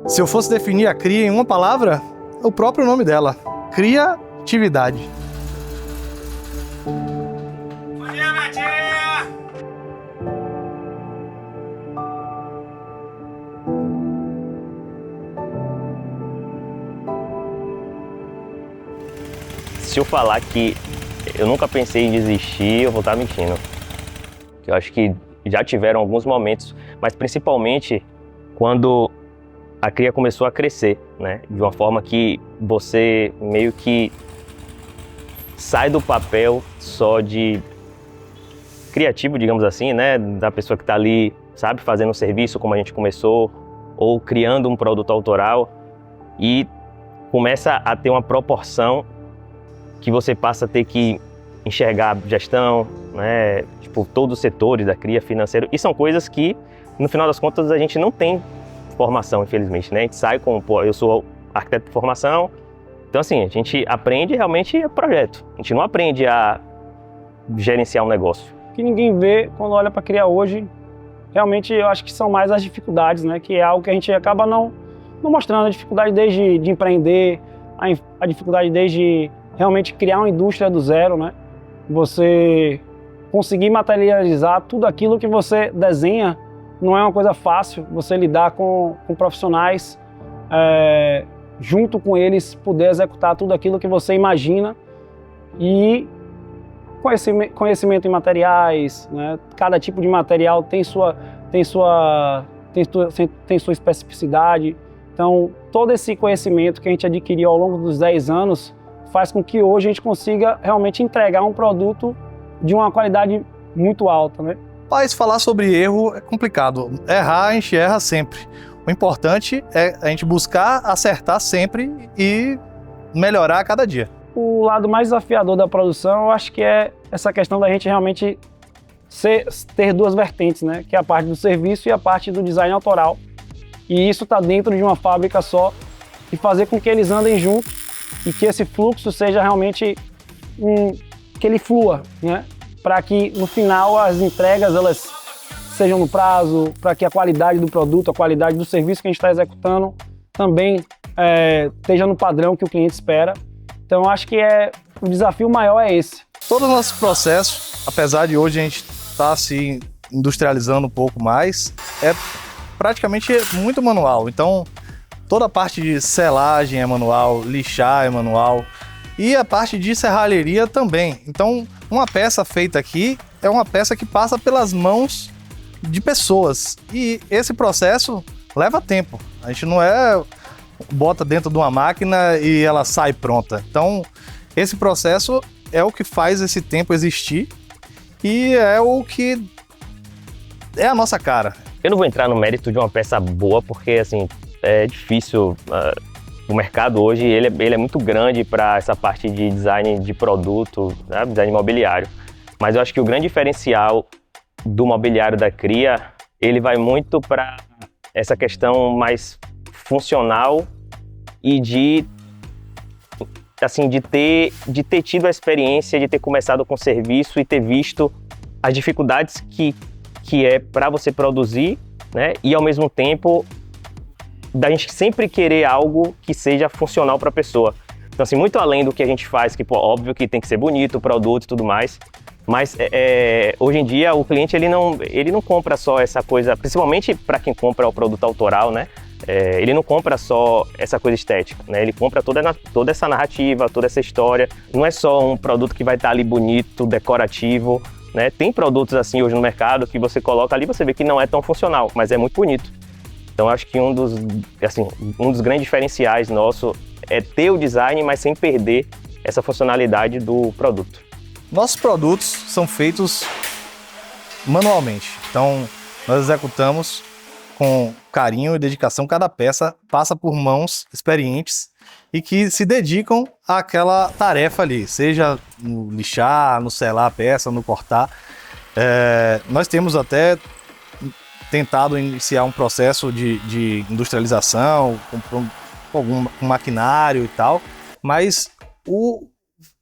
Se eu fosse definir a cria em uma palavra, é o próprio nome dela: criatividade. Bom dia, minha tia! Se eu falar que eu nunca pensei em desistir, eu vou estar mentindo. Eu acho que já tiveram alguns momentos, mas principalmente quando a cria começou a crescer, né? De uma forma que você meio que sai do papel só de criativo, digamos assim, né? Da pessoa que está ali, sabe, fazendo um serviço como a gente começou, ou criando um produto autoral, e começa a ter uma proporção que você passa a ter que enxergar gestão, né? Tipo, todos os setores da cria, financeiro, e são coisas que, no final das contas, a gente não tem formação, infelizmente, né? A gente sai com, pô, eu sou arquiteto de formação, então assim, a gente aprende realmente projeto, a gente não aprende a gerenciar um negócio. O que ninguém vê quando olha para criar hoje, realmente eu acho que são mais as dificuldades, né? Que é algo que a gente acaba não mostrando, a dificuldade desde de empreender, a dificuldade desde realmente criar uma indústria do zero, né? Você conseguir materializar tudo aquilo que você desenha não é uma coisa fácil. Você lidar com profissionais, junto com eles, poder executar tudo aquilo que você imagina, e conhecimento em materiais, né? Cada tipo de material tem sua especificidade. Então, todo esse conhecimento que a gente adquiriu ao longo dos 10 anos faz com que hoje a gente consiga realmente entregar um produto de uma qualidade muito alta, né? Mas falar sobre erro é complicado. Errar, a gente erra sempre. O importante é a gente buscar acertar sempre e melhorar a cada dia. O lado mais desafiador da produção, eu acho que é essa questão da gente realmente ter duas vertentes, né? Que é a parte do serviço e a parte do design autoral. E isso está dentro de uma fábrica só, e fazer com que eles andem juntos e que esse fluxo seja realmente que ele flua, né? Para que no final as entregas elas sejam no prazo, para que a qualidade do produto, a qualidade do serviço que a gente está executando também esteja no padrão que o cliente espera. Então acho que o desafio maior é esse. Todo o nosso processo, apesar de hoje a gente estar se industrializando um pouco mais, é praticamente muito manual. Então toda a parte de selagem é manual, lixar é manual, e a parte de serralheria também. Então, uma peça feita aqui é uma peça que passa pelas mãos de pessoas. E esse processo leva tempo. A gente não bota dentro de uma máquina e ela sai pronta. Então, esse processo é o que faz esse tempo existir e é o que é a nossa cara. Eu não vou entrar no mérito de uma peça boa, porque assim, é difícil. O mercado hoje ele é muito grande para essa parte de design de produto, né? Design imobiliário. Mas eu acho que o grande diferencial do mobiliário da cria, ele vai muito para essa questão mais funcional e de ter tido a experiência de ter começado com serviço e ter visto as dificuldades que é para você produzir, né? E ao mesmo tempo da gente sempre querer algo que seja funcional para a pessoa. Então, assim, muito além do que a gente faz, que, pô, óbvio que tem que ser bonito o produto e tudo mais, mas hoje em dia o cliente ele não compra só essa coisa, principalmente para quem compra o produto autoral, né? Ele não compra só essa coisa estética, né? Ele compra toda essa narrativa, toda essa história. Não é só um produto que vai estar ali bonito, decorativo, né? Tem produtos assim hoje no mercado que você coloca ali, você vê que não é tão funcional, mas é muito bonito. Então, acho que um dos grandes diferenciais nosso é ter o design, mas sem perder essa funcionalidade do produto. Nossos produtos são feitos manualmente. Então, nós executamos com carinho e dedicação. Cada peça passa por mãos experientes e que se dedicam àquela tarefa ali, seja no lixar, no selar a peça, no cortar. Nós temos até tentado iniciar um processo de industrialização com algum maquinário e tal, mas o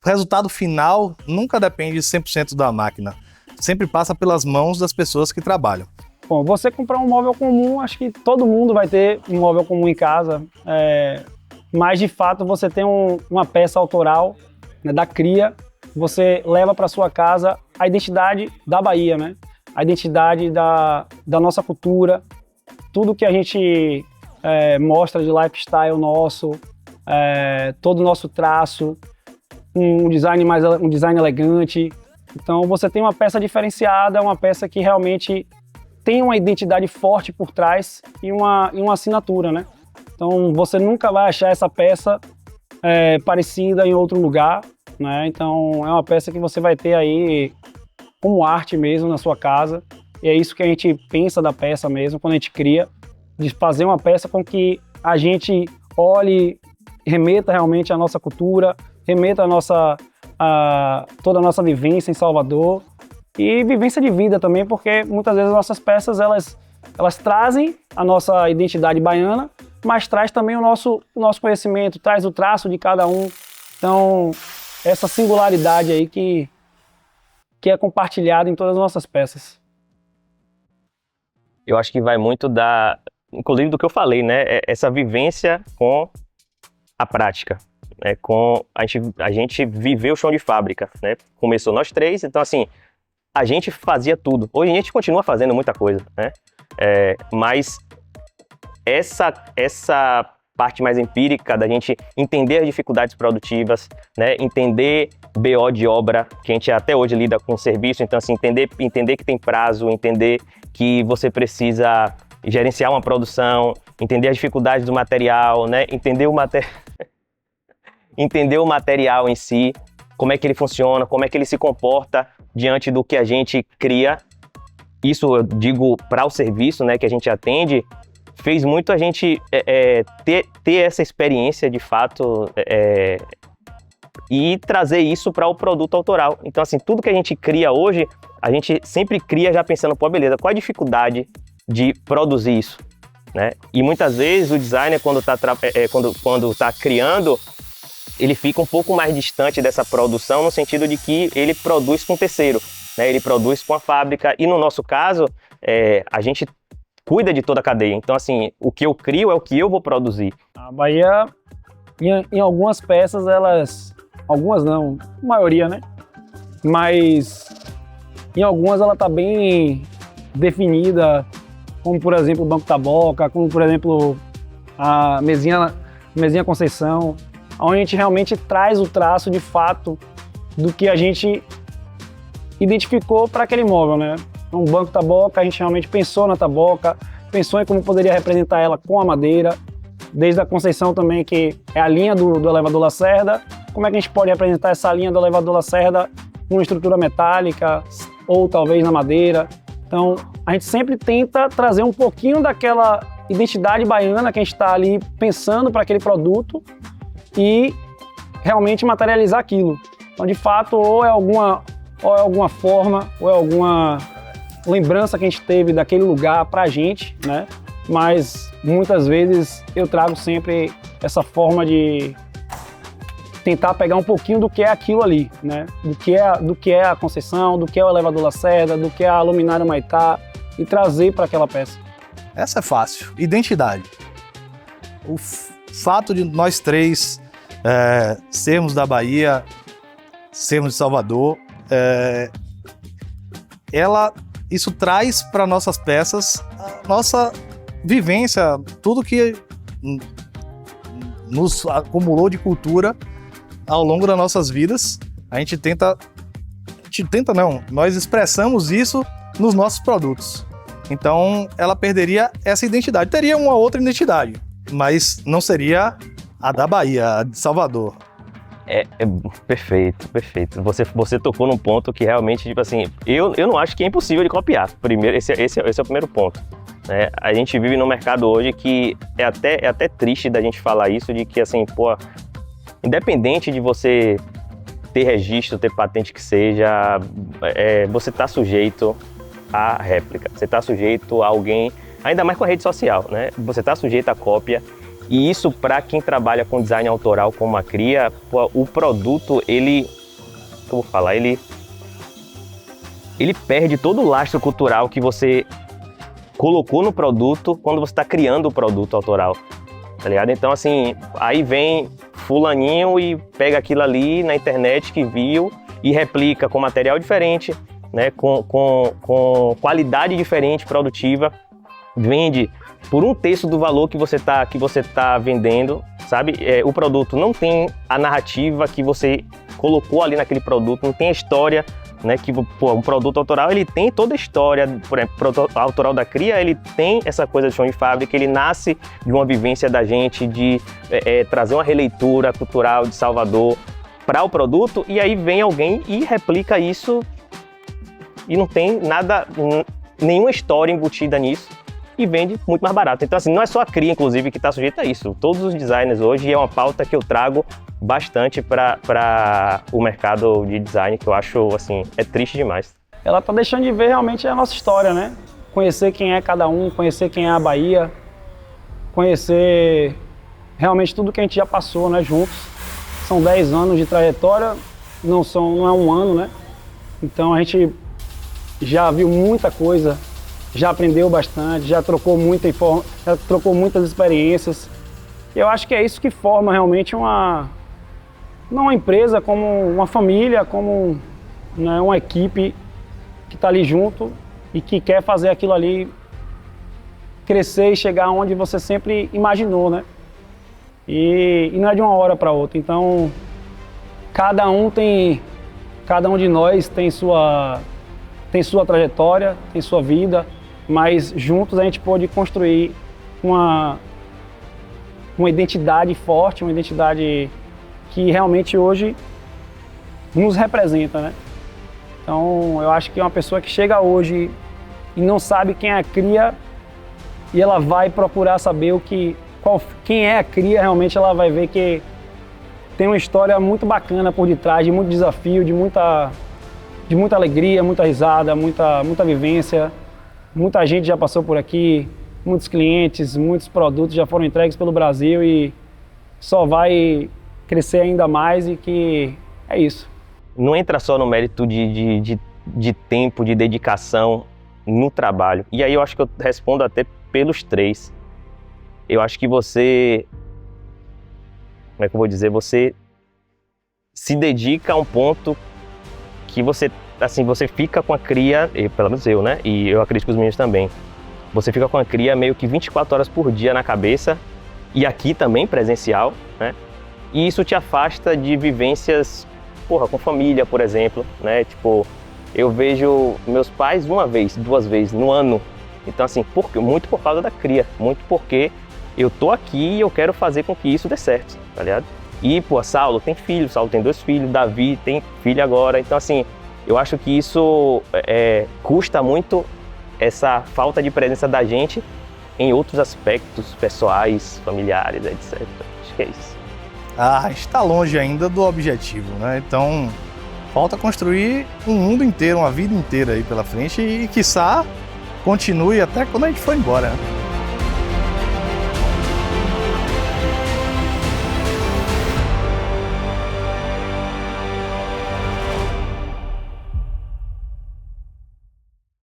resultado final nunca depende 100% da máquina, sempre passa pelas mãos das pessoas que trabalham. Bom, você comprar um móvel comum, acho que todo mundo vai ter um móvel comum em casa, mas de fato você tem uma peça autoral, né, da cria, você leva para sua casa a identidade da Bahia, né? A identidade da nossa cultura, tudo que a gente mostra de lifestyle nosso, todo o nosso traço, um design elegante. Então você tem uma peça diferenciada, uma peça que realmente tem uma identidade forte por trás e uma assinatura, né? Então você nunca vai achar essa peça parecida em outro lugar, né? Então é uma peça que você vai ter aí como arte mesmo na sua casa, e é isso que a gente pensa da peça mesmo, quando a gente cria, de fazer uma peça com que a gente olhe, remeta realmente à nossa cultura, remeta toda a nossa vivência em Salvador, e vivência de vida também, porque muitas vezes as nossas peças, elas trazem a nossa identidade baiana, mas traz também o nosso conhecimento, traz o traço de cada um. Então, essa singularidade aí que é compartilhada em todas as nossas peças. Eu acho que vai muito inclusive do que eu falei, né? Essa vivência com a prática, né? Com a gente viveu o chão de fábrica, né? Começou nós três, então assim, a gente fazia tudo. Hoje a gente continua fazendo muita coisa, né? Mas essa parte mais empírica da gente entender as dificuldades produtivas, né? Entender BO de obra, que a gente até hoje lida com serviço, então assim, entender que tem prazo, entender que você precisa gerenciar uma produção, entender as dificuldades do material, né? Entender o material em si, como é que ele funciona, como é que ele se comporta diante do que a gente cria. Isso eu digo para o serviço, né, que a gente atende, fez muito a gente ter essa experiência de fato e trazer isso para o produto autoral. Então, assim, tudo que a gente cria hoje, a gente sempre cria já pensando, pô, beleza, qual a dificuldade de produzir isso, né? E muitas vezes o designer, quando tá criando, ele fica um pouco mais distante dessa produção, no sentido de que ele produz com terceiro, né? Ele produz com a fábrica, e no nosso caso, a gente cuida de toda a cadeia. Então, assim, o que eu crio é o que eu vou produzir. A Bahia, em algumas peças, algumas não, a maioria, né? Mas em algumas ela tá bem definida, como por exemplo o Banco Taboca, como por exemplo a mesinha Conceição, onde a gente realmente traz o traço de fato do que a gente identificou para aquele móvel, né? Então, o Banco Taboca, a gente realmente pensou na taboca, pensou em como poderia representar ela com a madeira, desde a Conceição também, que é a linha do elevador Lacerda, como é que a gente pode representar essa linha do elevador Lacerda com uma estrutura metálica ou talvez na madeira. Então, a gente sempre tenta trazer um pouquinho daquela identidade baiana que a gente está ali pensando para aquele produto e realmente materializar aquilo. Então, de fato, ou é alguma forma, ou é alguma lembrança que a gente teve daquele lugar para a gente, né? Mas muitas vezes eu trago sempre essa forma de tentar pegar um pouquinho do que é aquilo ali, né? Do que é a Conceição, do que é o elevador Lacerda, do que é a luminária Humaitá, e trazer para aquela peça. Essa é fácil. Identidade. O fato de nós três sermos da Bahia, sermos de Salvador, isso traz para nossas peças a nossa vivência, tudo que nos acumulou de cultura ao longo das nossas vidas. Nós expressamos isso nos nossos produtos. Então, ela perderia essa identidade. Teria uma outra identidade, mas não seria a da Bahia, a de Salvador. Perfeito. Você tocou num ponto que realmente, tipo assim, eu não acho que é impossível de copiar. Primeiro, esse é o primeiro ponto. Né? A gente vive num mercado hoje que é até triste da gente falar isso, de que, assim, pô, independente de você ter registro, ter patente que seja, você está sujeito à réplica, você está sujeito a alguém, ainda mais com a rede social, né? Você está sujeito à cópia, e isso, para quem trabalha com design autoral como a Cria, o produto, ele perde todo o lastro cultural que você colocou no produto quando você está criando o produto autoral, tá ligado? Então, assim, aí vem fulaninho e pega aquilo ali na internet que viu e replica com material diferente, né, com qualidade diferente, produtiva, vende por 1/3 do valor que você tá vendendo, sabe? O produto não tem a narrativa que você colocou ali naquele produto, não tem a história, né? Que, pô, um produto autoral, ele tem toda a história. Por exemplo, o produto autoral da Cria, ele tem essa coisa de chão de fábrica, ele nasce de uma vivência da gente, de trazer uma releitura cultural de Salvador para o produto, e aí vem alguém e replica isso e não tem nada, nenhuma história embutida nisso, e vende muito mais barato. Então, assim, não é só a Cria, inclusive, que está sujeita a isso. Todos os designers hoje, é uma pauta que eu trago bastante para o mercado de design, que eu acho, assim, é triste demais. Ela tá deixando de ver realmente a nossa história, né? Conhecer quem é cada um, conhecer quem é a Bahia, conhecer realmente tudo que a gente já passou, né, juntos. São 10 anos de trajetória, não é um ano, né? Então a gente já viu muita coisa, já aprendeu bastante, já trocou muitas experiências. E eu acho que é isso que forma realmente não uma empresa, como uma família, como, né, uma equipe que está ali junto e que quer fazer aquilo ali crescer e chegar onde você sempre imaginou, né? E não é de uma hora para outra. Então, cada um de nós tem sua trajetória, tem sua vida, mas juntos a gente pôde construir uma identidade forte, uma identidade que realmente hoje nos representa, né? Então, eu acho que uma pessoa que chega hoje e não sabe quem é a Cria, e ela vai procurar saber quem é a Cria, realmente ela vai ver que tem uma história muito bacana por detrás, de muito desafio, de muita alegria, muita risada, muita vivência. Muita gente já passou por aqui, muitos clientes, muitos produtos já foram entregues pelo Brasil e só vai crescer ainda mais, e que é isso. Não entra só no mérito de tempo, de dedicação no trabalho. E aí eu acho que eu respondo até pelos três. Eu acho que você, como é que eu vou dizer, você se dedica a um ponto que você, assim, você fica com a Cria, pelo menos eu, né? E eu acredito que os meninos também. Você fica com a Cria meio que 24 horas por dia na cabeça, e aqui também presencial, né? E isso te afasta de vivências, com família, por exemplo, né? Tipo, eu vejo meus pais 1 vez, 2 vezes no ano. Então, assim, muito por causa da Cria, muito porque eu tô aqui e eu quero fazer com que isso dê certo, tá ligado? E, Saulo tem filho, Saulo tem 2 filhos, Davi tem filho agora. Então, assim, eu acho que isso custa muito, essa falta de presença da gente em outros aspectos pessoais, familiares, etc. Acho que é isso. A gente está longe ainda do objetivo, né? Então, falta construir um mundo inteiro, uma vida inteira aí pela frente e, quiçá, continue até quando a gente for embora, né?